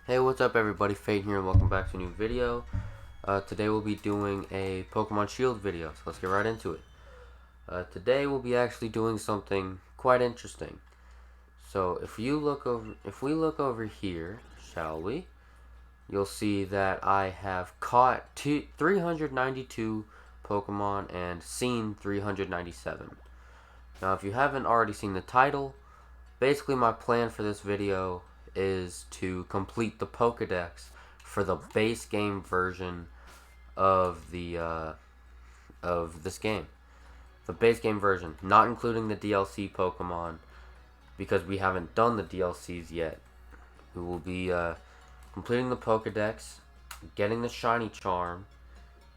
Hey, what's up everybody, Fate here and welcome back to a new video. Today we'll be doing a Pokemon Shield video, so let's get right into it. Today we'll be actually doing something quite interesting. So if we look over here, shall we? You'll see that I have caught 392 Pokemon and seen 397. Now if you haven't already seen the title, basically my plan for this video is to complete the Pokedex for the base game version of this game. The base game version, not including the DLC Pokemon, because we haven't done the DLCs yet. We will be completing the Pokedex, getting the shiny charm,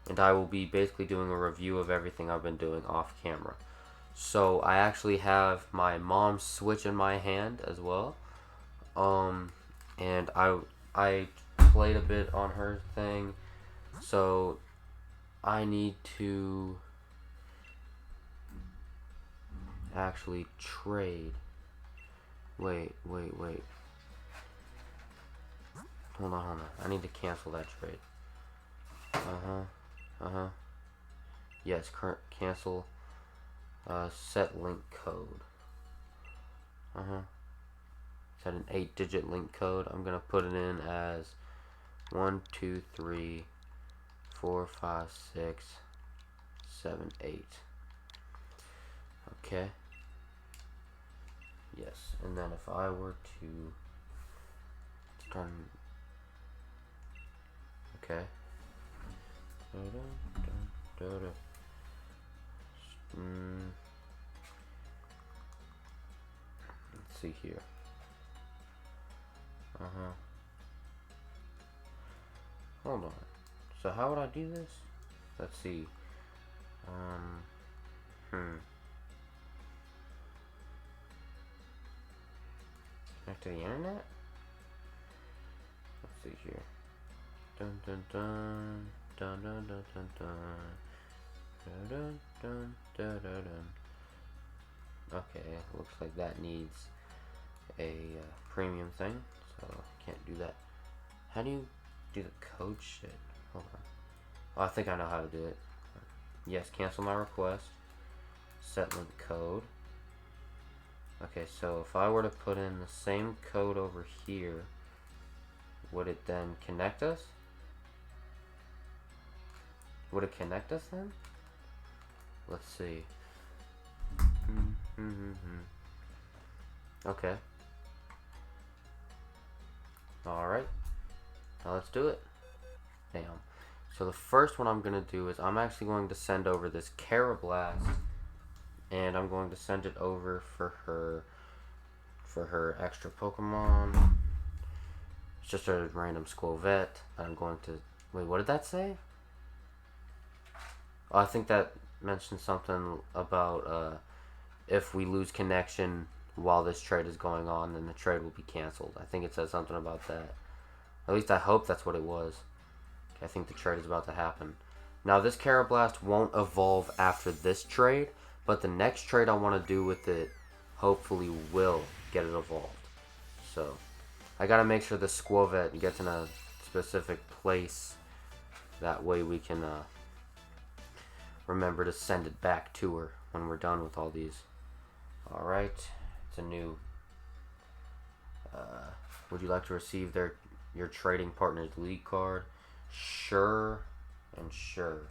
and I will be basically doing a review of everything I've been doing off camera. So I actually have my mom's Switch in my hand as well. And I played a bit on her thing, so I need to actually trade. Wait. Hold on. I need to cancel that trade. Yes, current cancel. Set link code. Set an 8-digit link code. I'm gonna put it in as 1, 2, 3, 4, 5, 6, 7, 8. Okay. Yes, and then if I were to turn, okay. Let's see here. Hold on. So how would I do this? Let's see. Connect to the internet? Let's see here. Dun dun dun dun dun dun dun dun dun dun dun dun dun. Okay, looks like that needs a premium thing, so I can't do that. How do you do the code shit? Hold on. Oh, I think I know how to do it. Yes, cancel my request. Set link code. Okay, so if I were to put in the same code over here, would it then connect us? Would it connect us then? Let's see. Okay. Alright. Now let's do it. Damn. So the first one I'm going to do is I'm actually going to send over this Carablast. And I'm going to send it over for her extra Pokemon. It's just a random Squovette. I'm going to... Wait, what did that say? Oh, I think that mentioned something about if we lose connection while this trade is going on, then the trade will be canceled. I think it says something about that. At least I hope that's what it was. Okay, I think the trade is about to happen. Now, this Carablast won't evolve after this trade, but the next trade I want to do with it hopefully will get it evolved. So, I gotta make sure the Squovette gets in a specific place. That way we can remember to send it back to her when we're done with all these. Alright, it's a new... would you like to receive your trading partner's lead card? Sure and sure.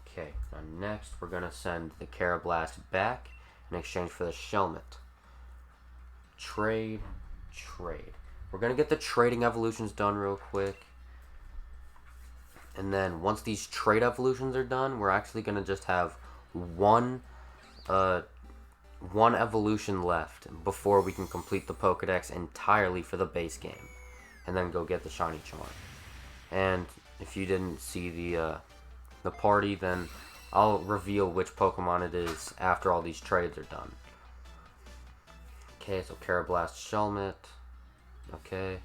Okay, now next we're going to send the Carablast back in exchange for the Shelmet. Trade. We're going to get the trading evolutions done real quick. And then once these trade evolutions are done, we're actually going to just have one evolution left before we can complete the Pokedex entirely for the base game. And then go get the shiny charm. And if you didn't see the party, then I'll reveal which Pokemon it is after all these trades are done. Okay, so Carablast Shelmet. Okay,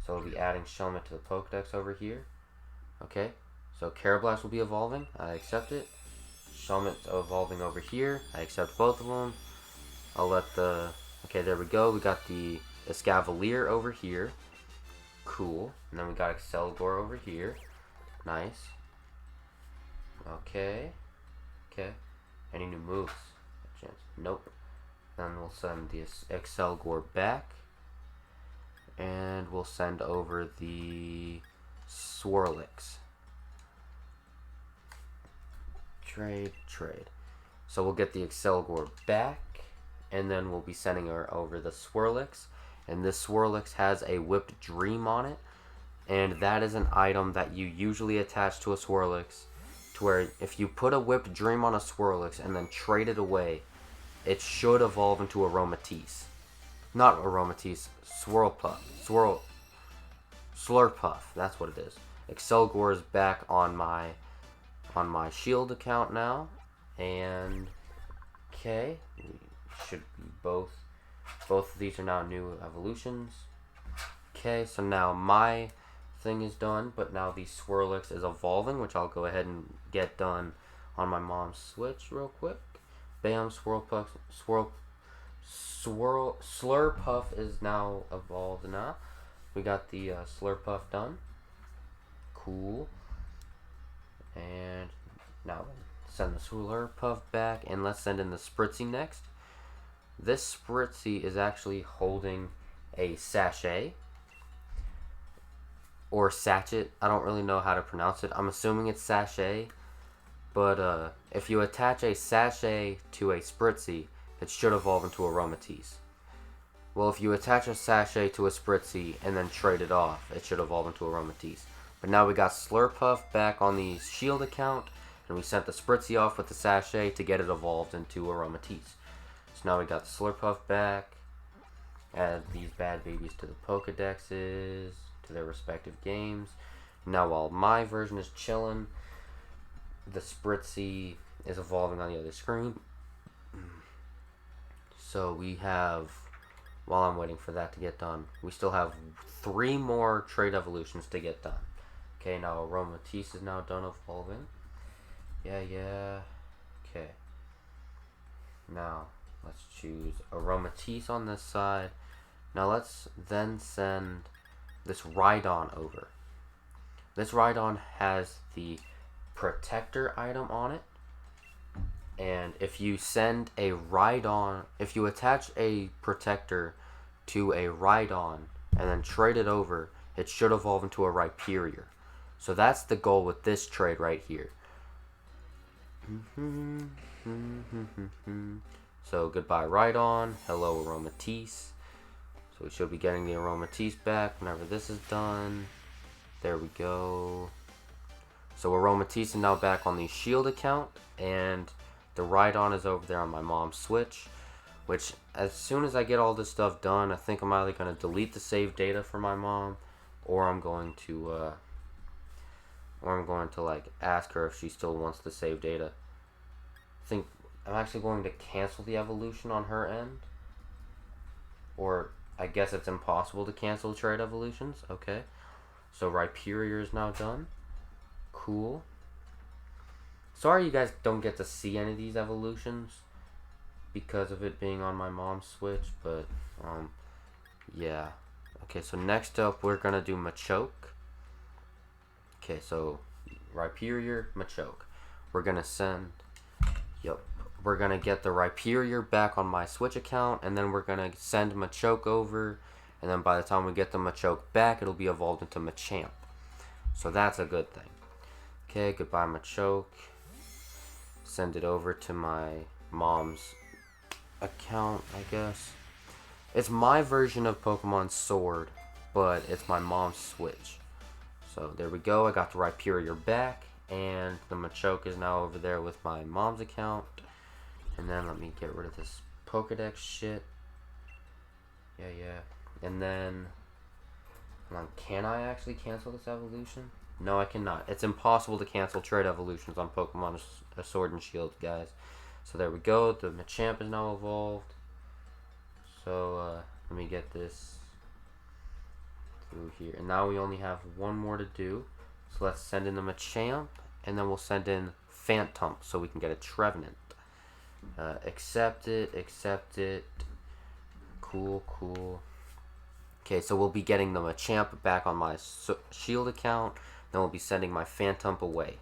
so we'll be adding Shelmet to the Pokedex over here. Okay, so Carablast will be evolving. I accept it. Shelmet's evolving over here. I accept both of them. I'll let the... Okay, there we go. We got the Escavalier over here. Cool. And then we got Excelgor over here. Nice. Okay. Okay. Any new moves? Chance. Nope. Then we'll send the Excelgor back. And we'll send over the Swirlix. Trade. So we'll get the Excelgor back. And then we'll be sending her over the Swirlix. And this Swirlix has a Whipped Dream on it. And that is an item that you usually attach to a Swirlix. To where if you put a Whipped Dream on a Swirlix and then trade it away, it should evolve into Aromatisse. Not Aromatisse, Swirlpuff. Slurpuff, that's what it is. Excelgor is back on my Shield account now. And okay, should be both of these are now new evolutions. Okay, so now my thing is done, but now the Swirlix is evolving, which I'll go ahead and get done on my mom's Switch real quick. Bam, Slurpuff is now evolved now. We got the Slurpuff done. Cool. And now send the Slurpuff back, and let's send in the Spritzy next. This Spritzy is actually holding a sachet. Or sachet. I don't really know how to pronounce it. I'm assuming it's sachet. But if you attach a sachet to a Spritzy, it should evolve into Aromatisse. Well, if you attach a sachet to a Spritzy and then trade it off, it should evolve into Aromatisse. But now we got Slurpuff back on the Shield account, and we sent the Spritzy off with the sachet to get it evolved into Aromatisse. So now we got the Slurpuff back. Add these bad babies to the Pokedexes, to their respective games. Now while my version is chilling, the Spritzy is evolving on the other screen. So we have, while I'm waiting for that to get done, we still have 3 more trade evolutions to get done. Okay, now Aromatisse is now done evolving. Yeah. Okay. Now, let's choose Aromatisse on this side. Now let's then send this Rhydon over. This Rhydon has the Protector item on it. And if you send a Rhydon, if you attach a Protector to a Rhydon and then trade it over, it should evolve into a Rhyperior. So that's the goal with this trade right here. So goodbye Rhydon, hello Aromatisse. So we should be getting the Aromatisse back whenever this is done. There we go. So Aromatisse is now back on the Shield account, and the Rhydon is over there on my mom's Switch. Which, as soon as I get all this stuff done, I think I'm either going to delete the save data for my mom, or I'm going to like ask her if she still wants the save data. I think I'm actually going to cancel the evolution on her end, or I guess it's impossible to cancel trade evolutions. Okay, so Rhyperior is now done. Cool. Sorry you guys don't get to see any of these evolutions because of it being on my mom's Switch, but yeah. Okay, so next up we're gonna do Machoke. Okay, so Rhyperior, Machoke. We're gonna send, we're gonna get the Rhyperior back on my Switch account, and then we're gonna send Machoke over, and then by the time we get the Machoke back, it'll be evolved into Machamp. So that's a good thing. Okay, goodbye Machoke. Send it over to my mom's account, I guess. It's my version of Pokemon Sword, but it's my mom's Switch. So there we go. I got the Rhyperior back, and the Machoke is now over there with my mom's account. And then let me get rid of this Pokedex shit. Yeah. And then, hold on, can I actually cancel this evolution? No, I cannot. It's impossible to cancel trade evolutions on Pokemon Sword and Shield, guys. So there we go. The Machamp is now evolved. So let me get this through here. And now we only have one more to do. So let's send in the Machamp, and then we'll send in Phantom so we can get a Trevenant. Accept it. Cool. Okay, so we'll be getting the Machamp back on my Shield account. Then we'll be sending my Phantump away.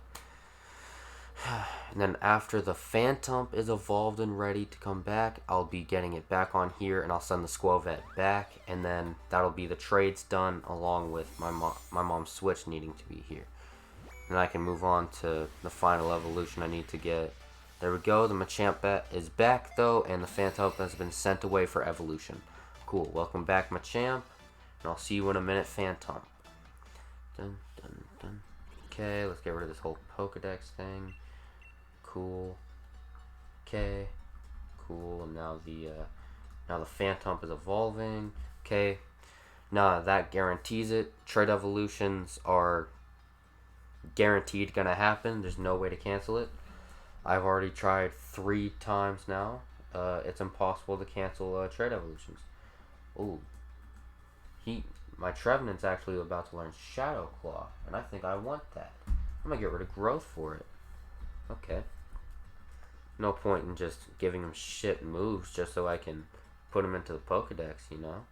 And then after the Phantump is evolved and ready to come back, I'll be getting it back on here, and I'll send the Squovet back, and then that'll be the trades done, along with my mom's Switch needing to be here. And I can move on to the final evolution I need to get. There we go, the Machamp is back though, and the Phantump has been sent away for evolution. Cool, welcome back Machamp, and I'll see you in a minute, Phantump. Dun, dun, dun. Okay, let's get rid of this whole Pokedex thing. Cool. Okay. Cool. And now the Phantump is evolving. Okay. Now that guarantees it. Trade evolutions are guaranteed gonna happen. There's no way to cancel it. I've already tried 3 times now. It's impossible to cancel trade evolutions. Ooh. My Trevenant's actually about to learn Shadow Claw, and I think I want that. I'm gonna get rid of Growth for it. Okay. No point in just giving him shit moves just so I can put him into the Pokedex, you know?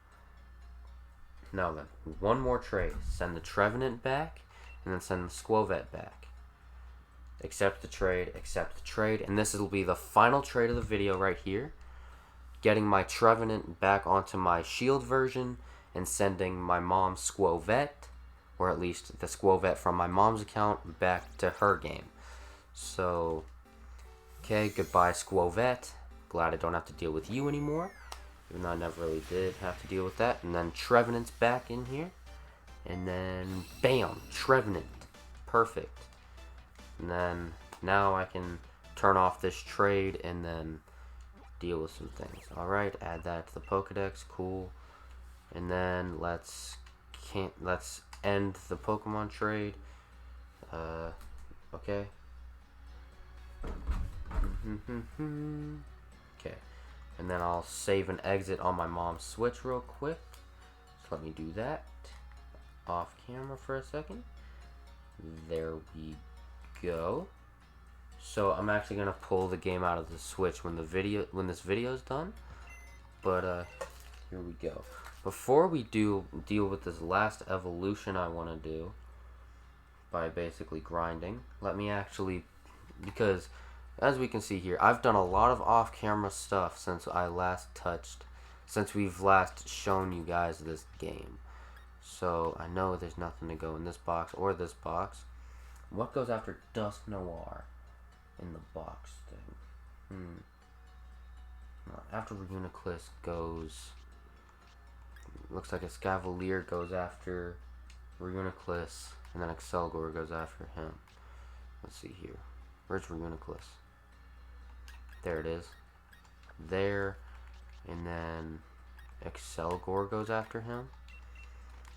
Now then, one more trade. Send the Trevenant back, and then send the Squovet back. Accept the trade, and this will be the final trade of the video right here. Getting my Trevenant back onto my Shield version, and sending my mom's Squovet, or at least the Squovet from my mom's account, back to her game. So, okay, goodbye Squovet. Glad I don't have to deal with you anymore, even though I never really did have to deal with that. And then Trevenant's back in here, and then bam, Trevenant, perfect. And then now I can turn off this trade and then deal with some things. Alright, add that to the Pokedex, cool. And then let's end the Pokemon trade. Okay. Okay. And then I'll save and exit on my mom's Switch real quick. So let me do that. Off camera for a second. There we go. So I'm actually gonna pull the game out of the Switch when this video is done. But here we go. Before we deal with this last evolution I want to do by basically grinding, let me actually, because as we can see here, I've done a lot of off-camera stuff since we've last shown you guys this game. So I know there's nothing to go in this box or this box. What goes after Dusk Noir in the box thing? After Reuniclus goes, looks like a Scavalier goes after Reuniclus, and then Excelgor goes after him. Let's see here. Where's Reuniclus? There it is. There. And then Excelgor goes after him.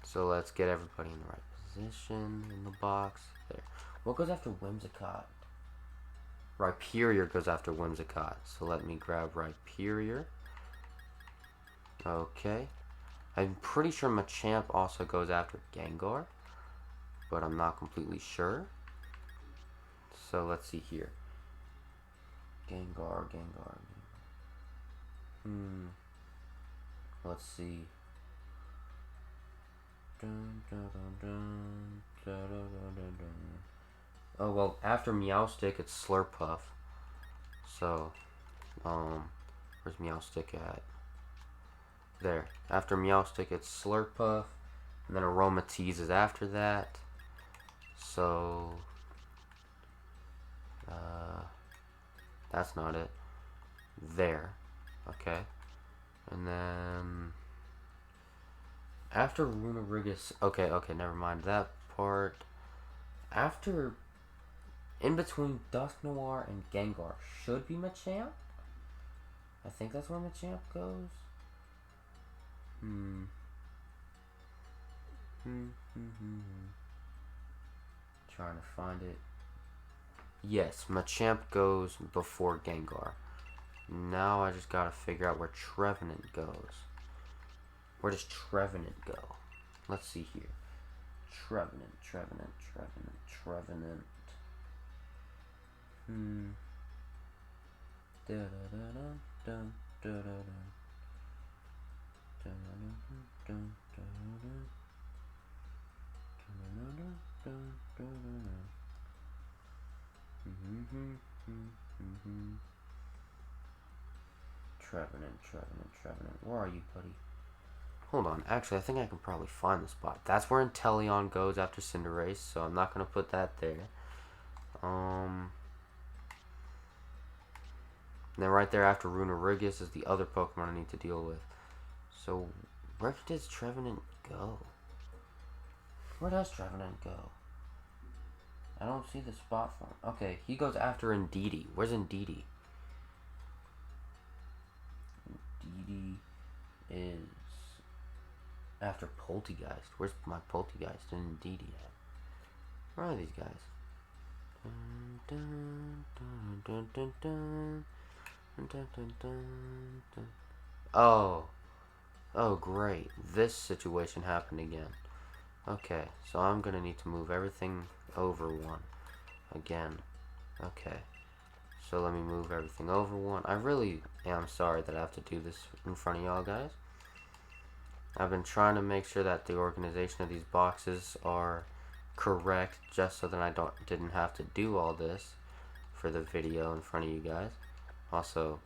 So let's get everybody in the right position in the box. There. What goes after Whimsicott? Rhyperior goes after Whimsicott. So let me grab Rhyperior. Okay. I'm pretty sure Machamp also goes after Gengar, but I'm not completely sure. So let's see here. Gengar. Let's see. Oh, well, after Meowstic, it's Slurpuff. So, where's Meowstic at? There. After Meowstic, it's Slurpuff. And then Aromatisse is after that. So, that's not it. There. Okay. And then after Runerigus, okay, never mind that part. After, in between Dusk Noir and Gengar should be Machamp. I think that's where Machamp goes. Trying to find it. Yes, Machamp goes before Gengar. Now I just gotta figure out where Trevenant goes. Where does Trevenant go? Let's see here. Trevenant. Trevenant, where are you, buddy? Hold on, actually, I think I can probably find the spot. That's where Inteleon goes after Cinderace, so I'm not gonna put that there. And then right there after Runerigus is the other Pokemon I need to deal with. So, where does Trevenant go? Where does Trevenant go? I don't see the spot for him. Okay, he goes after Indeedee. Where's Indeedee? Indeedee is after Poltegeist. Where's my Poltegeist and Indeedee at? Where are these guys? Oh. Oh, great. This situation happened again. Okay, so I'm gonna need to move everything over one. Again. Okay. So let me move everything over one. I really am sorry that I have to do this in front of y'all guys. I've been trying to make sure that the organization of these boxes are correct just so that I didn't have to do all this for the video in front of you guys. Also,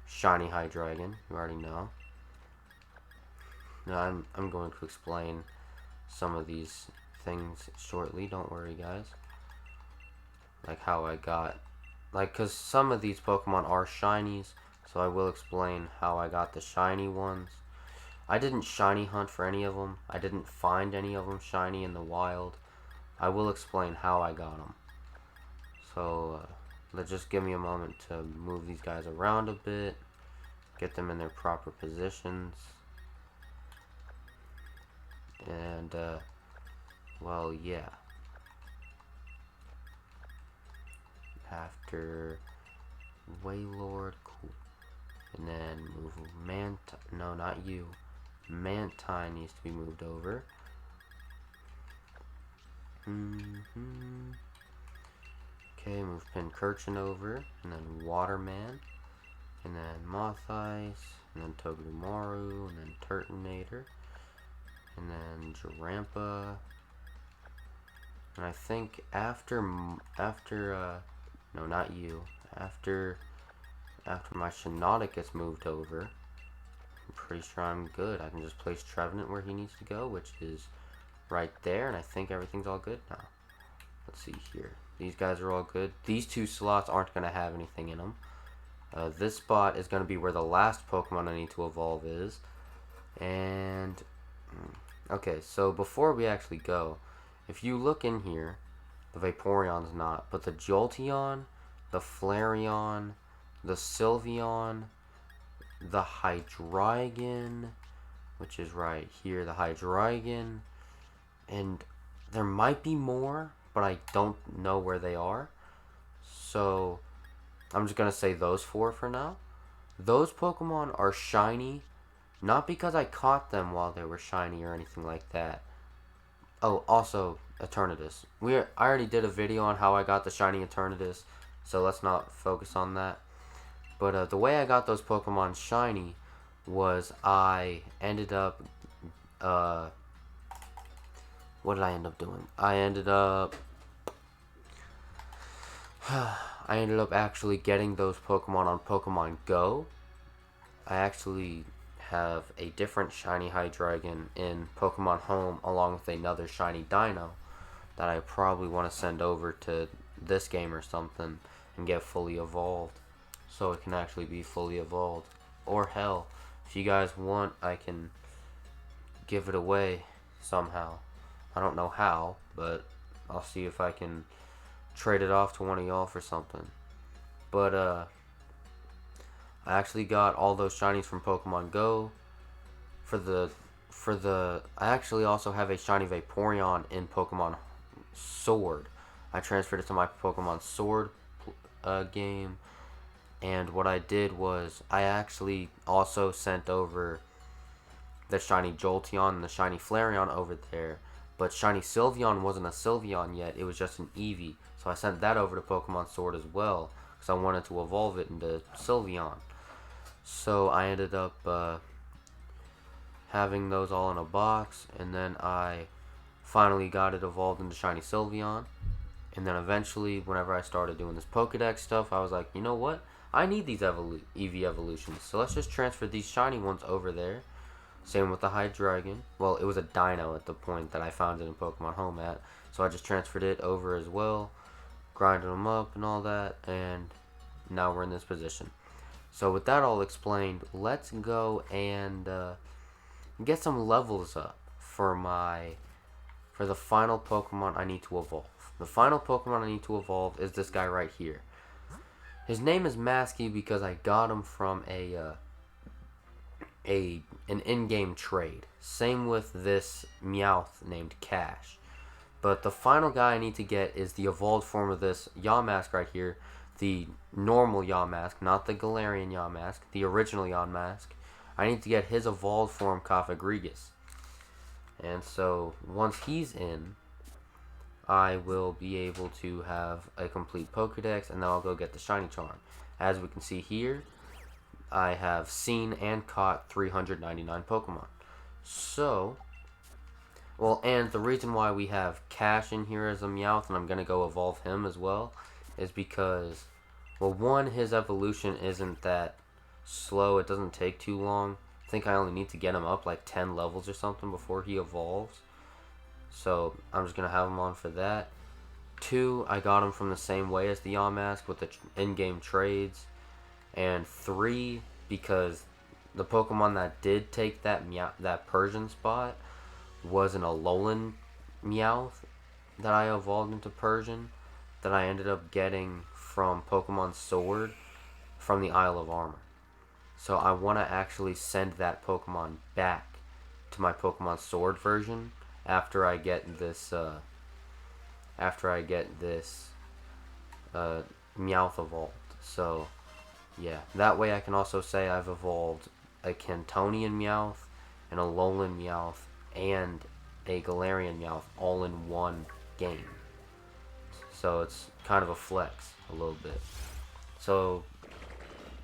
Shiny Hydreigon, you already know. Now I'm going to explain some of these things shortly, don't worry guys. Like how I got, cause some of these Pokemon are shinies, so I will explain how I got the shiny ones. I didn't shiny hunt for any of them. I didn't find any of them shiny in the wild. I will explain how I got them. So let's just give me a moment to move these guys around a bit, get them in their proper positions. And, well, yeah. After Wailord, cool. And then move no, not you. Mantine needs to be moved over. Okay, move Pincurchin over. And then Waterman. And then Moth-Ice. And then Togedemaru. And then Turtonator. And then Jarampa. And I think after no, not you. After my Shiinotic gets moved over, I'm pretty sure I'm good. I can just place Trevenant where he needs to go, which is right there, and I think everything's all good now. Let's see here. These guys are all good. These two slots aren't going to have anything in them. This spot is going to be where the last Pokemon I need to evolve is. And okay, so before we actually go, if you look in here, the Vaporeon's not, but the Jolteon, the Flareon, the Sylveon, the Hydreigon, which is right here, the Hydreigon, and there might be more, but I don't know where they are. So I'm just going to say those four for now. Those Pokemon are shiny, not because I caught them while they were shiny or anything like that. Oh, also Eternatus. I already did a video on how I got the shiny Eternatus, so let's not focus on that. But the way I got those Pokemon shiny was I ended up, what did I end up doing? I ended up actually getting those Pokemon on Pokemon Go. I actually have a different shiny Hydreigon in Pokemon Home along with another shiny Dino that I probably want to send over to this game or something and get fully evolved so it can actually be fully evolved. Or hell, if you guys want, I can give it away somehow. I don't know how, but I'll see if I can trade it off to one of y'all for something. But I actually got all those shinies from Pokemon Go. I actually also have a shiny Vaporeon in Pokemon Sword. I transferred it to my Pokemon Sword game, and what I did was I actually also sent over the shiny Jolteon and the shiny Flareon over there, but shiny Sylveon wasn't a Sylveon yet, it was just an Eevee, so I sent that over to Pokemon Sword as well, because I wanted to evolve it into Sylveon. So I ended up having those all in a box, and then I finally got it evolved into Shiny Sylveon. And then eventually, whenever I started doing this Pokedex stuff, I was like, you know what? I need these EV evolutions, so let's just transfer these shiny ones over there. Same with the Hydreigon. Well, it was a Dino at the point that I found it in Pokemon Home at, so I just transferred it over as well, grinded them up and all that, and now we're in this position. So with that all explained, let's go and get some levels up for the final Pokemon I need to evolve. The final Pokemon I need to evolve is this guy right here. His name is Masky because I got him from an in-game trade. Same with this Meowth named Cash. But the final guy I need to get is the evolved form of this Yamask right here. The normal Yamask, not the Galarian Yamask, the original Yamask. I need to get his evolved form, Cofagrigus. And so, once he's in, I will be able to have a complete Pokedex, and then I'll go get the Shiny Charm. As we can see here, I have seen and caught 399 Pokemon. So, well, and the reason why we have Cash in here as a Meowth, and I'm going to go evolve him as well, is because, well, one, his evolution isn't that slow. It doesn't take too long. I think I only need to get him up like 10 levels or something before he evolves. So I'm just going to have him on for that. 2, I got him from the same way as the Yamask with the in-game trades. And 3, because the Pokemon that did take that Persian spot was an Alolan Meowth that I evolved into Persian that I ended up getting from Pokemon Sword from the Isle of Armor. So I want to actually send that Pokemon back to my Pokemon Sword version after I get this Meowth evolved. So yeah, that way I can also say I've evolved a Cantonian Meowth, an Alolan Meowth, and a Galarian Meowth all in one game. So it's kind of a flex a little bit. So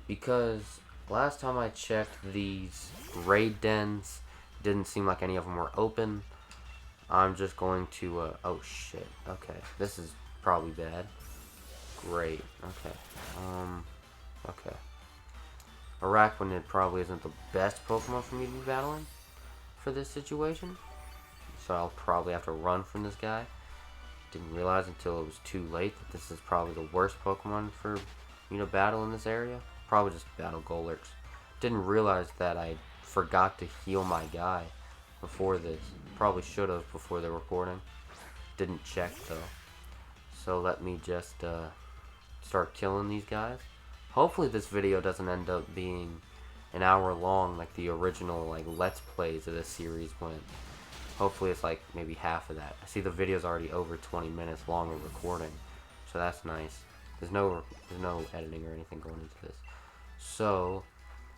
because last time I checked, these raid dens didn't seem like any of them were open. I'm just going to, oh shit, okay, this is probably bad. Great, okay, okay. Araquanid probably isn't the best Pokemon for me to be battling for this situation, so I'll probably have to run from this guy. Didn't realize until it was too late that this is probably the worst Pokemon for me to battle in this area. Probably just battle Golurks. Didn't realize that I forgot to heal my guy before this. Probably should have before the recording. Didn't check though. So let me just start killing these guys. Hopefully this video doesn't end up being an hour long like the original like Let's Plays of this series went. Hopefully it's like maybe half of that. I see the video's already over 20 minutes long of recording, so that's nice. There's no editing or anything going into this. So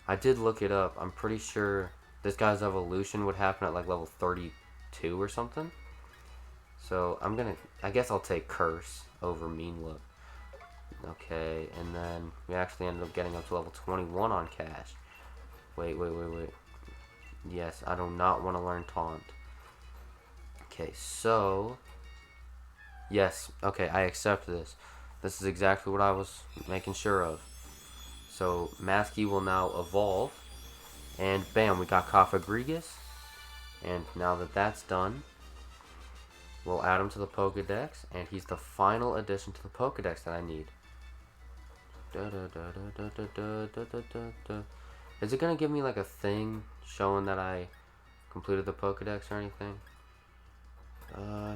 I did look it up. I'm pretty sure this guy's evolution would happen at like level 32 or something. So I guess I'll take Curse over Mean Look. Okay, and then we actually ended up getting up to level 21 on Cash. Wait. Yes, I do not want to learn Taunt. Okay, so yes, okay, I accept this. This is exactly what I was making sure of. So Masky will now evolve, and bam, we got Cofagrigus. And now that that's done, we'll add him to the Pokedex, and he's the final addition to the Pokedex that I need. Is it gonna give me like a thing showing that I completed the Pokedex or anything?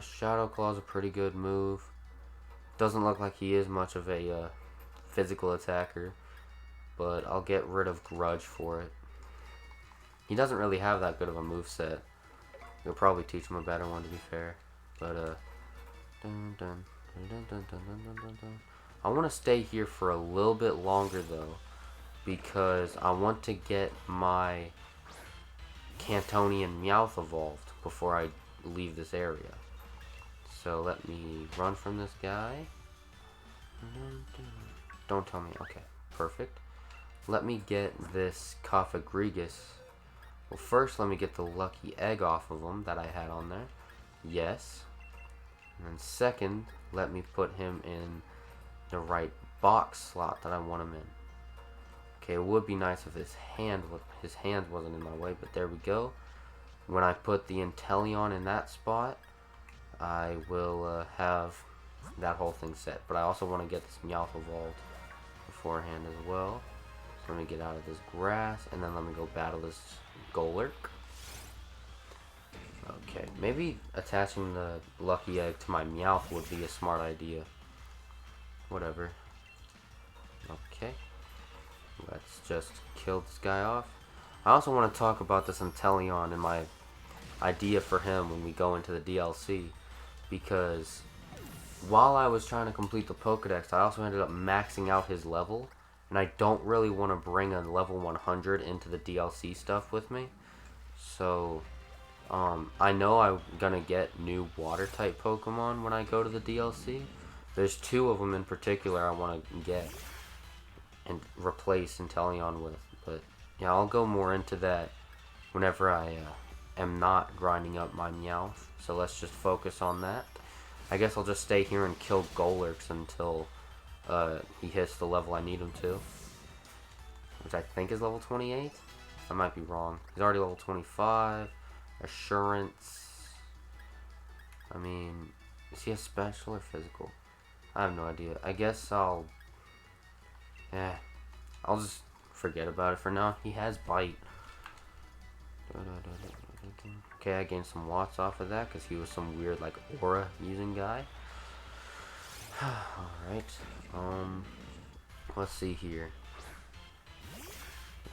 Shadow Claw's a pretty good move. Doesn't look like he is much of a physical attacker, but I'll get rid of Grudge for it. He doesn't really have that good of a moveset. You'll probably teach him a better one, to be fair. But I want to stay here for a little bit longer though, because I want to get my Cantonian Meowth evolved before I leave this area. So let me run from this guy. Don't tell me. Okay, perfect. Let me get this Cofagrigus Well, first let me get the lucky egg off of him that I had on there. Yes. And then second, let me put him in the right box slot that I want him in. Okay, it would be nice if his hands wasn't in my way, but there we go. When I put the Inteleon in that spot, I will have that whole thing set. But I also want to get this Meowth evolved beforehand as well. So let me get out of this grass, and then let me go battle this Golurk. Okay, maybe attaching the lucky egg to my Meowth would be a smart idea. Whatever. Okay. Let's just kill this guy off. I also want to talk about this Inteleon and my idea for him when we go into the DLC. Because while I was trying to complete the Pokedex, I also ended up maxing out his level. And I don't really want to bring a level 100 into the DLC stuff with me. So, I know I'm going to get new Water-type Pokemon when I go to the DLC. There's two of them in particular I want to get and replace Inteleon with. But, yeah, I'll go more into that whenever I am not grinding up my Meowth. So let's just focus on that. I guess I'll just stay here and kill Golurks until he hits the level I need him to, which I think is level 28. I might be wrong. He's already level 25. Assurance. I mean, is he a special or physical? I have no idea. I guess I'll just forget about it for now. He has Bite. Okay, I gained some watts off of that because he was some weird like aura using guy. Alright. Let's see here.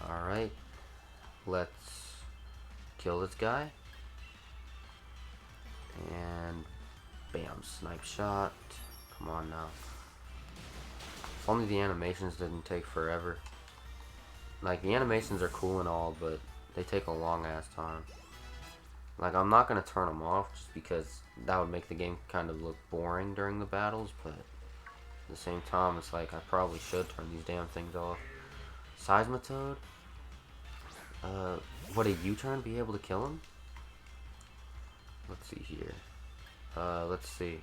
Alright. Let's kill this guy. And bam, snipe shot. Come on now. If only the animations didn't take forever. Like, the animations are cool and all, but they take a long ass time. Like, I'm not going to turn them off just because that would make the game kind of look boring during the battles, but at the same time, it's like I probably should turn these damn things off. Seismitoad? Would a U-turn be able to kill him? Let's see here. Let's see.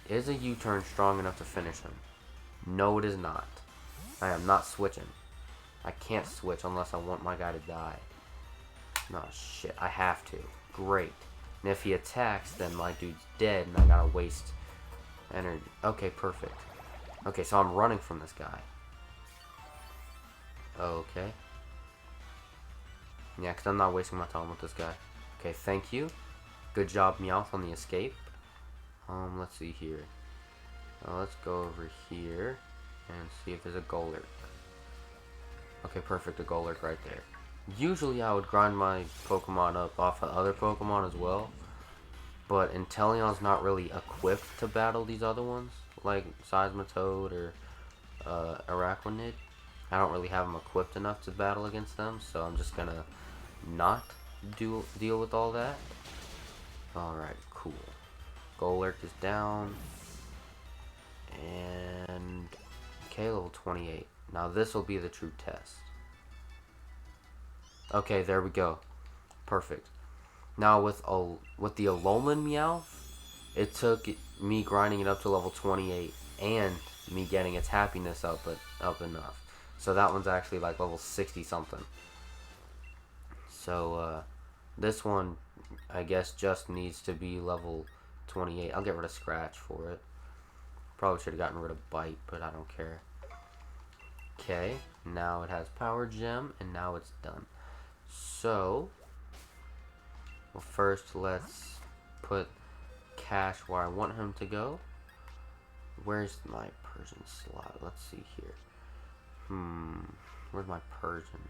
Is a U-turn strong enough to finish him? No, it is not. I am not switching. I can't switch unless I want my guy to die. No, shit. I have to. Great. And if he attacks, then my dude's dead, and I gotta waste energy. Okay, perfect. Okay, so I'm running from this guy. Okay. Yeah, because I'm not wasting my time with this guy. Okay, thank you. Good job, Meowth, on the escape. Let's see here. Let's go over here and see if there's a Golurk. Okay, perfect, a Golurk right there. Usually I would grind my Pokemon up off of other Pokemon as well, but Inteleon's not really equipped to battle these other ones, like Seismitoad or Araquanid. I don't really have them equipped enough to battle against them, so I'm just gonna not deal with all that. Alright, cool. Golurk is down. And okay, level 28. Now this will be the true test. Okay, there we go. Perfect. Now with the Alolan Meowth, it took me grinding it up to level 28 and me getting its happiness up enough. So that one's actually like level 60 something. So this one, I guess, just needs to be level 28. I'll get rid of Scratch for it. Probably should have gotten rid of Bite, but I don't care. Okay, now it has Power Gem, and now it's done. So, well, first let's put Cash where I want him to go. Where's my Persian slot? Let's see here. Where's my Persian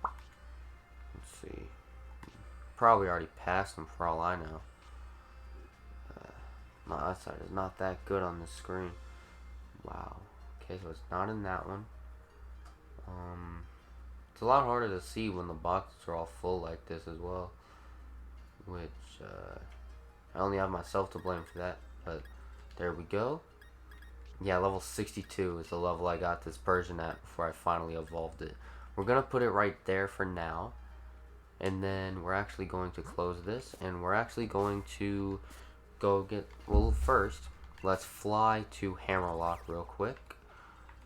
at? Let's see. Probably already passed him for all I know. My eyesight is not that good on this screen. Wow. Okay, so it's not in that one. It's a lot harder to see when the boxes are all full like this as well. Which, I only have myself to blame for that. But, there we go. Yeah, level 62 is the level I got this Persian at before I finally evolved it. We're going to put it right there for now. And then we're actually going to close this. And we're actually going to go get... Well, first, let's fly to Hammerlock real quick.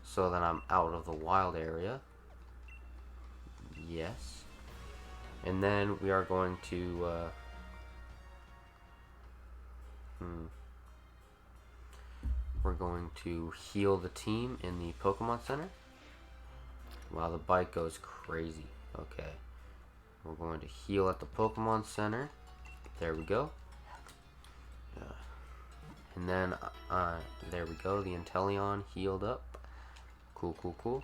So that I'm out of the wild area. Yes. And then we are going to... We're going to heal the team in the Pokemon Center. Wow, the bike goes crazy. Okay. We're going to heal at the Pokemon Center. There we go. And then, there we go. The Inteleon healed up. Cool, cool, cool.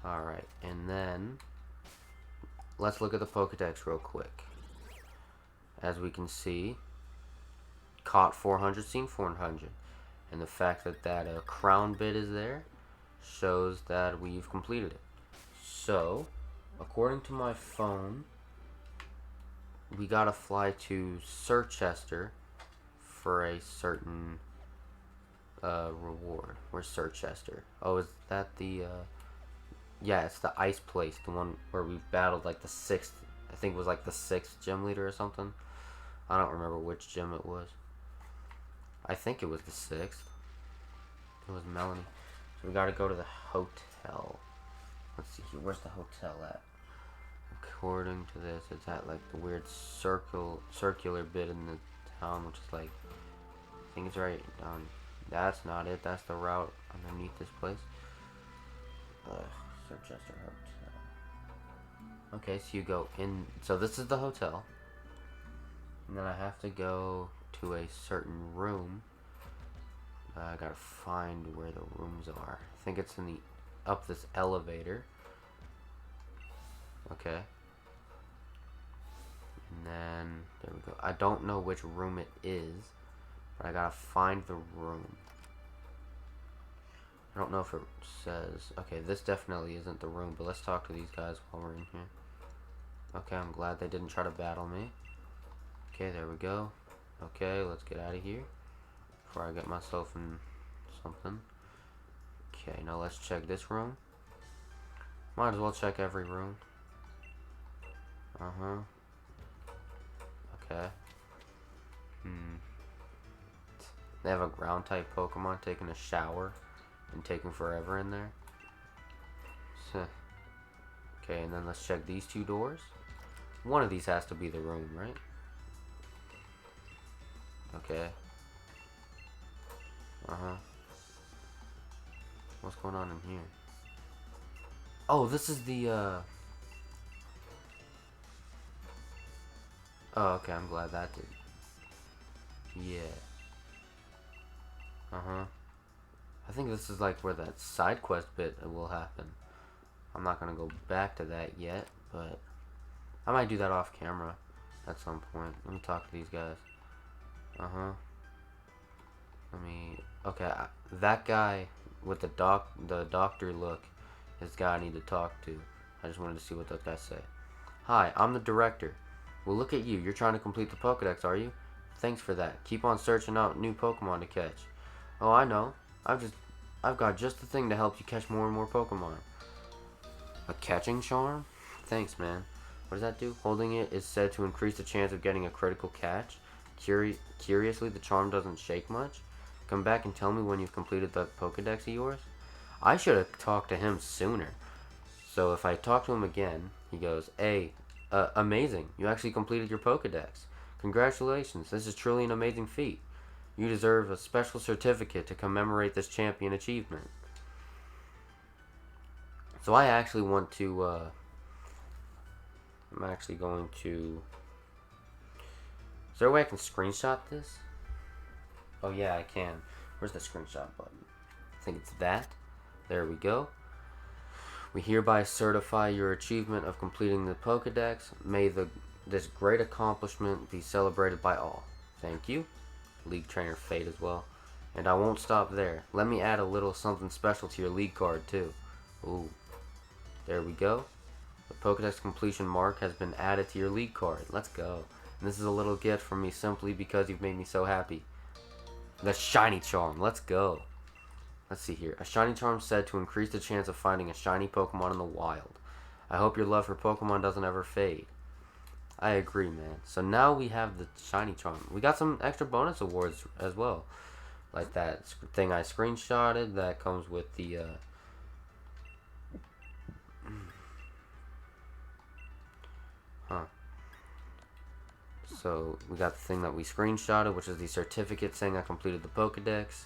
Alright, and then let's look at the Pokedex real quick. As we can see, caught 400, seen 400. And the fact that that crown bit is there shows that we've completed it. So, according to my phone, we gotta fly to Sirchester for a certain reward. Where's Sirchester? Oh, is that the yeah, it's the ice place, the one where we battled like the 6th, I think it was like the 6th gym leader or something. I don't remember which gym it was. I think it was the 6th. It was Melanie. So we gotta go to the hotel. Let's see here, where's the hotel at? According to this, it's at like the weird circular bit in the town, which is like, I think it's right down. That's not it. That's the route underneath this place. Sirchester Hotel. Okay, so you go in. So this is the hotel, and then I have to go to a certain room. I gotta find where the rooms are. I think it's in the up this elevator. Okay. And then there we go. I don't know which room it is, but I gotta find the room. I don't know if it says... Okay, this definitely isn't the room, but let's talk to these guys while we're in here. Okay, I'm glad they didn't try to battle me. Okay, there we go. Okay, let's get out of here before I get myself in something. Okay, now let's check this room. Might as well check every room. Okay. They have a ground type Pokemon taking a shower and taking forever in there. So, okay, and then let's check these two doors. One of these has to be the room, right? Okay. What's going on in here? Oh, this is the, Oh, okay, I'm glad that did. Yeah. I think this is like where that side quest bit will happen. I'm not gonna go back to that yet, but I might do that off camera at some point. Let me talk to these guys. Okay, that guy with the doctor look is the guy I need to talk to. I just wanted to see what those guys say. Hi, I'm the director. Well, look at you. You're trying to complete the Pokedex, are you? Thanks for that. Keep on searching out new Pokemon to catch. Oh, I know. I've got just the thing to help you catch more and more Pokemon. A catching charm? Thanks, man. What does that do? Holding it is said to increase the chance of getting a critical catch. Curiously, the charm doesn't shake much. Come back and tell me when you've completed the Pokedex of yours. I should have talked to him sooner. So if I talk to him again, he goes, hey, amazing. You actually completed your Pokedex. Congratulations. This is truly an amazing feat. You deserve a special certificate to commemorate this champion achievement. So I actually want to, I'm actually going to... Is there a way I can screenshot this? Oh yeah, I can. Where's the screenshot button? I think it's that. There we go. We hereby certify your achievement of completing the Pokedex. May this great accomplishment be celebrated by all. Thank you. League Trainer Fate as well. And I won't stop there. Let me add a little something special to your league card too. Ooh. There we go. The Pokedex completion mark has been added to your league card. Let's go. And this is a little gift from me simply because you've made me so happy. The shiny charm. Let's go. let's see here. A shiny charm said to increase the chance of finding a shiny Pokemon in the wild. I hope your love for Pokemon doesn't ever fade. I agree, man. So now we have the shiny charm. We got some extra bonus awards as well. Like that thing I screenshotted that comes with the So we got the thing that we screenshotted, which is the certificate saying I completed the Pokedex.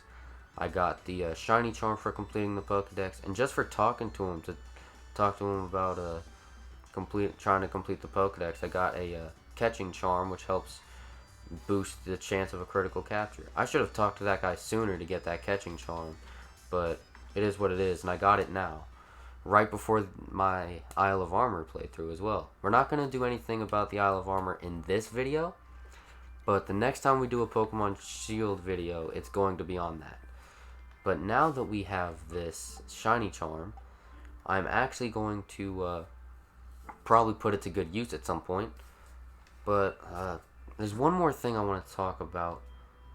I got the shiny charm for completing the Pokedex, and just for talking to him about trying to complete the Pokedex, I got a catching charm, which helps boost the chance of a critical capture. I should have talked to that guy sooner to get that catching charm, but it is what it is, and I got it now, right before my Isle of Armor playthrough as well. We're not going to do anything about the Isle of Armor in this video, but the next time we do a Pokemon Shield video, it's going to be on that. But now that we have this shiny charm, I'm actually going to probably put it to good use at some point. But there's one more thing I want to talk about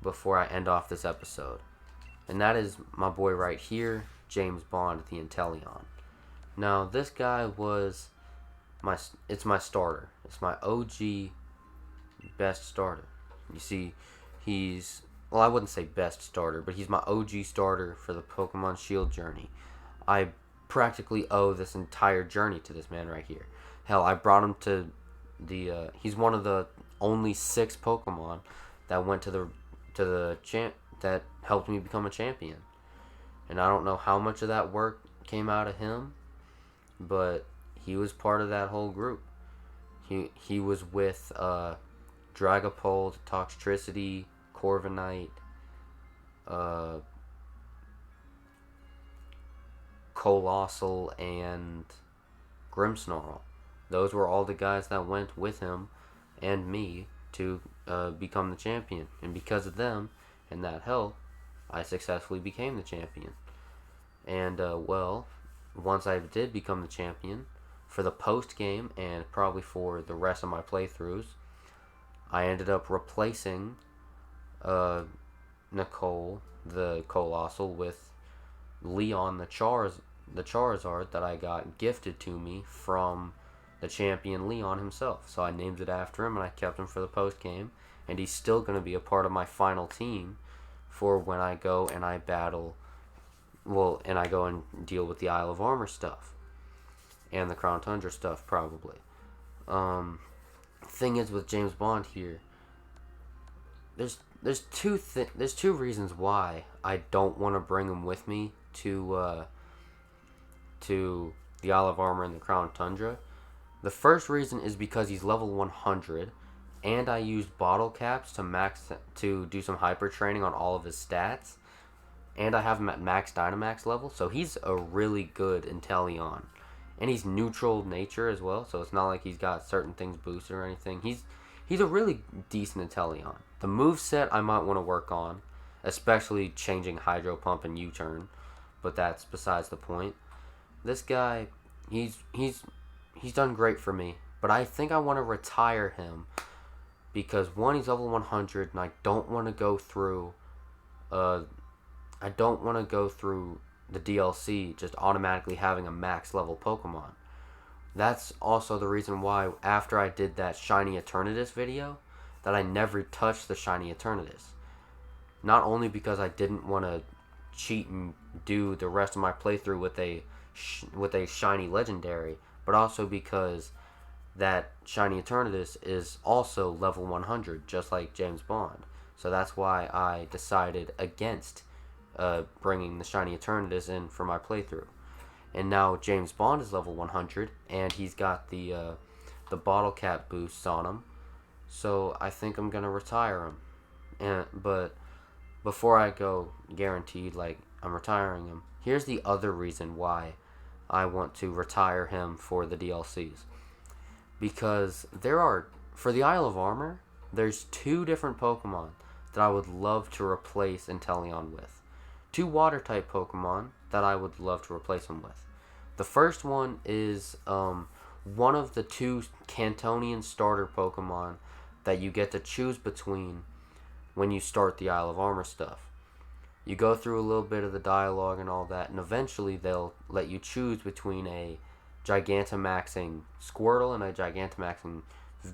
before I end off this episode, and that is my boy right here, James Bond, the Inteleon. Now, this guy was it's my starter. It's my OG best starter. You see, well, I wouldn't say best starter, but he's my OG starter for the Pokemon Shield journey. I practically owe this entire journey to this man right here. Hell, I brought him to he's one of the only 6 Pokemon that went to the champ that helped me become a champion. And I don't know how much of that work came out of him, but he was part of that whole group. He was with Dragapult, Toxtricity, Corviknight, Colossal, and Grimmsnarl. Those were all the guys that went with him and me to become the champion. And because of them and that help, I successfully became the champion. And, well, once I did become the champion, for the post-game and probably for the rest of my playthroughs, I ended up replacing Nicole, the Colossal, with Leon, the Charizard that I got gifted to me from the champion Leon himself. So I named it after him, and I kept him for the post-game, and he's still going to be a part of my final team for when I go and I battle, well, and I go and deal with the Isle of Armor stuff and the Crown Tundra stuff, probably. Thing is with James Bond here, there's two reasons why I don't want to bring him with me to the Isle of Armor and the Crown Tundra. The first reason is because he's level 100, and I used bottle caps to do some hyper training on all of his stats, and I have him at max Dynamax level, so he's a really good Inteleon. And he's neutral nature as well, so it's not like he's got certain things boosted or anything. He's a really decent Inteleon. The moveset I might want to work on, especially changing Hydro Pump and U-Turn, but that's besides the point. This guy, he's done great for me, but I think I want to retire him because one, he's level 100, and I don't want to go through the DLC just automatically having a max level Pokemon. That's also the reason why after I did that Shiny Eternatus video, that I never touched the Shiny Eternatus. Not only because I didn't want to cheat and do the rest of my playthrough with a Shiny Legendary, but also because that Shiny Eternatus is also level 100, just like James Bond. So that's why I decided against bringing the Shiny Eternatus in for my playthrough. And now James Bond is level 100, and he's got the bottle cap boosts on him. So I think I'm gonna retire him. But before I go guaranteed, like, I'm retiring him, here's the other reason why I want to retire him for the DLCs. Because for the Isle of Armor, there's 2 different Pokemon that I would love to replace Inteleon with. 2 water-type Pokemon that I would love to replace him with. The first one is one of the 2 Cantonian starter Pokemon that you get to choose between when you start the Isle of Armor stuff. You go through a little bit of the dialogue and all that, and eventually they'll let you choose between a Gigantamaxing Squirtle and a Gigantamaxing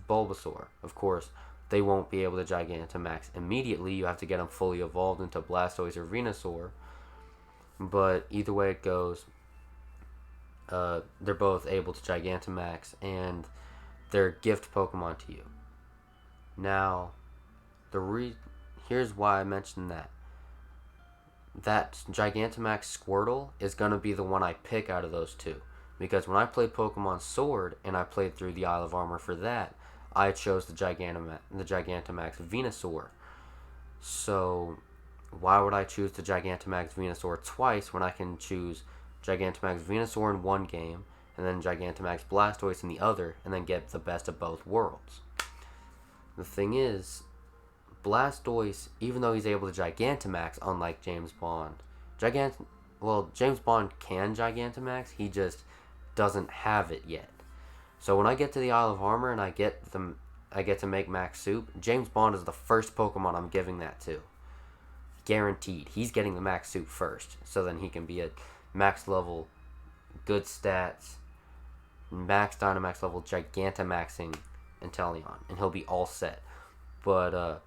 Bulbasaur. Of course, they won't be able to Gigantamax immediately. You have to get them fully evolved into Blastoise or Venusaur. But either way it goes, they're both able to Gigantamax, and they're gift Pokemon to you. Now, here's why I mentioned that. That Gigantamax Squirtle is going to be the one I pick out of those two. Because when I played Pokemon Sword, and I played through the Isle of Armor for that, I chose the Gigantamax Venusaur. So, why would I choose the Gigantamax Venusaur twice when I can choose Gigantamax Venusaur in one game, and then Gigantamax Blastoise in the other, and then get the best of both worlds? The thing is, Blastoise, even though he's able to Gigantamax, unlike James Bond, James Bond can Gigantamax, he just doesn't have it yet. So when I get to the Isle of Armor and I get to make Max Soup, James Bond is the first Pokemon I'm giving that to. Guaranteed. He's getting the Max Soup first, so then he can be at max level, good stats, max Dynamax level, Gigantamaxing Inteleon, and he'll be all set. But,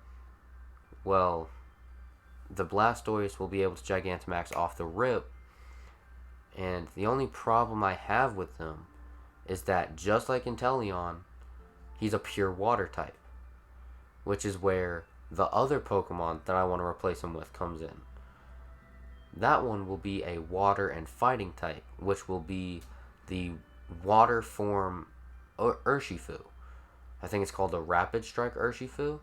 the Blastoise will be able to Gigantamax off the rip, and the only problem I have with him is that, just like Inteleon, he's a pure water type, which is where the other Pokemon that I want to replace him with comes in. That one will be a water and fighting type, which will be the water form Urshifu. I think it's called the Rapid Strike Urshifu,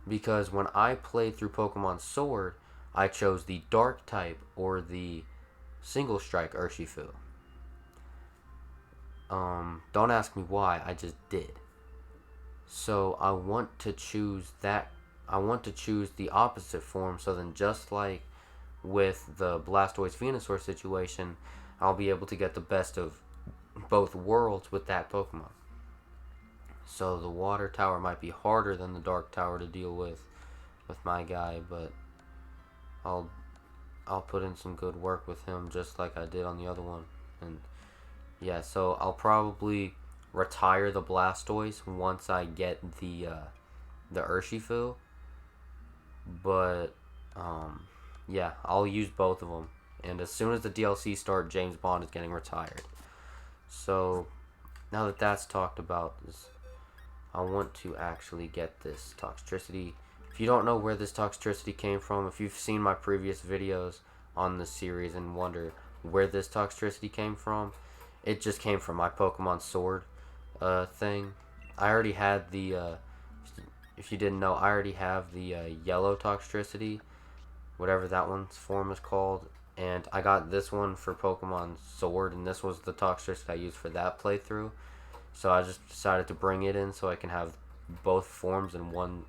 because when I played through Pokemon Sword, I chose the Dark type or the Single Strike Urshifu. Don't ask me why, I just did. So I want to choose that. I want to choose the opposite form, so then just like with the Blastoise Venusaur situation, I'll be able to get the best of both worlds with that Pokemon. So the Water Tower might be harder than the Dark Tower to deal with my guy, but I'll put in some good work with him just like I did on the other one. And yeah, so I'll probably retire the Blastoise once I get the Urshifu. But yeah, I'll use both of them. And as soon as the DLC start, James Bond is getting retired. So now that that's talked about, I want to actually get this Toxtricity. If you don't know where this Toxtricity came from, if you've seen my previous videos on this series and wonder where this Toxtricity came from, it just came from my Pokemon Sword thing. I already had the, if you didn't know, I already have the yellow Toxtricity, whatever that one's form is called, and I got this one for Pokemon Sword, and this was the Toxtricity I used for that playthrough. So I just decided to bring it in so I can have both forms in one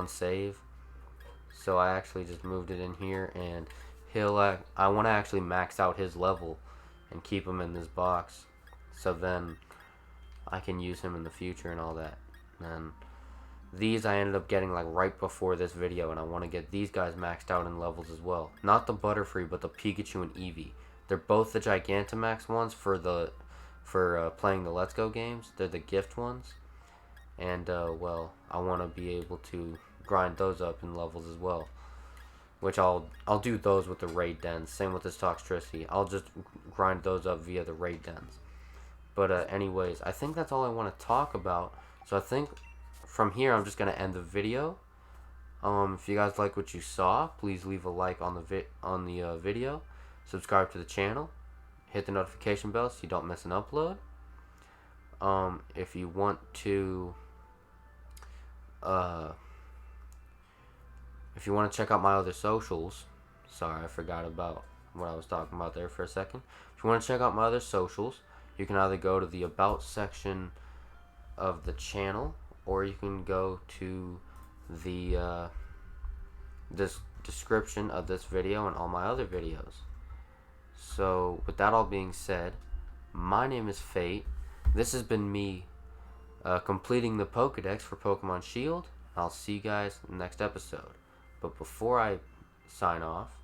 save. So I actually just moved it in here, and I want to actually max out his level and keep him in this box, so then I can use him in the future and all that. And these I ended up getting like right before this video, and I want to get these guys maxed out in levels as well. Not the Butterfree, but the Pikachu and Eevee. They're both the Gigantamax ones for playing the Let's Go games. They're the gift ones, and well, I want to be able to grind those up in levels as well, which I'll do those with the raid dens. Same with this Toxtricity, I'll just grind those up via the raid dens. But anyways, I think that's all I want to talk about. So I think from here I'm just gonna end the video. If you guys like what you saw, please leave a like on the video, subscribe to the channel, hit the notification bell so you don't miss an upload. If you want to check out my other socials, sorry, I forgot about what I was talking about there for a second. If you want to check out my other socials, you can either go to the About section of the channel, or you can go to the this description of this video and all my other videos. So with that all being said, my name is Fate. This has been me completing the Pokedex for Pokemon Shield. I'll see you guys in the next episode. But before I sign off.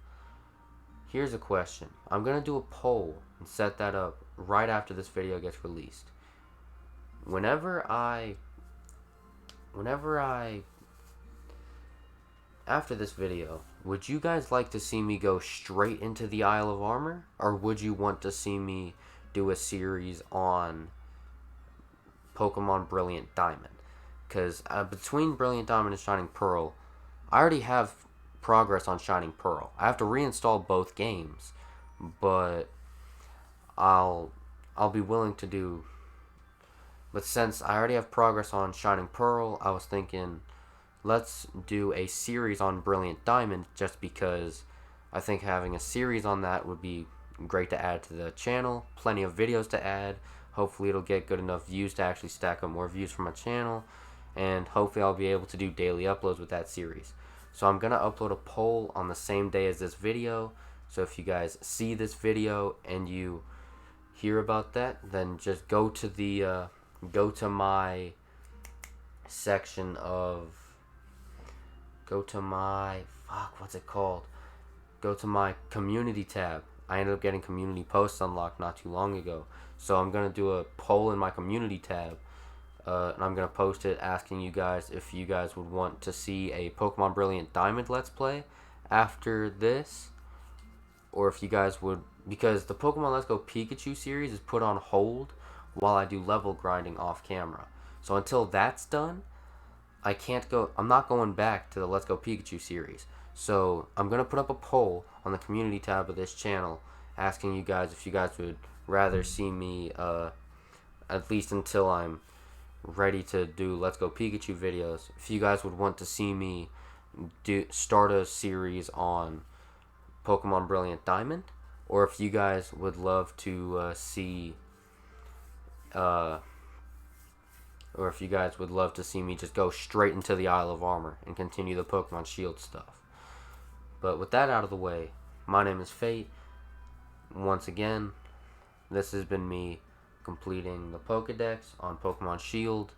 Here's a question. I'm going to do a poll and set that up right after this video gets released. After this video, would you guys like to see me go straight into the Isle of Armor? Or would you want to see me do a series on Pokemon Brilliant Diamond? Because between Brilliant Diamond and Shining Pearl, I already have progress on Shining Pearl. I have to reinstall both games, but I'll be willing to do. But since I already have progress on Shining Pearl, I was thinking, let's do a series on Brilliant Diamond, just because I think having a series on that would be great to add to the channel. Plenty of videos to add. Hopefully it'll get good enough views to actually stack up more views for my channel, and hopefully I'll be able to do daily uploads with that series. So I'm going to upload a poll on the same day as this video. So if you guys see this video and you hear about that, then just go to my section of go to my community tab. I ended up getting community posts unlocked not too long ago, so I'm gonna do a poll in my community tab, and I'm gonna post it asking you guys if you guys would want to see a Pokemon Brilliant Diamond Let's Play after this, or if you guys would, because the Pokemon Let's Go Pikachu series is put on hold while I do level grinding off camera. So until that's done, I'm not going back to the Let's Go Pikachu series. So I'm going to put up a poll on the community tab of this channel asking you guys if you guys would rather see me, at least until I'm ready to do Let's Go Pikachu videos, if you guys would want to see me start a series on Pokemon Brilliant Diamond, or if you guys would love to see me just go straight into the Isle of Armor and continue the Pokemon Shield stuff. But with that out of the way, my name is Fate. Once again, this has been me completing the Pokedex on Pokemon Shield,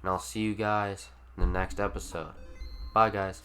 and I'll see you guys in the next episode. Bye, guys.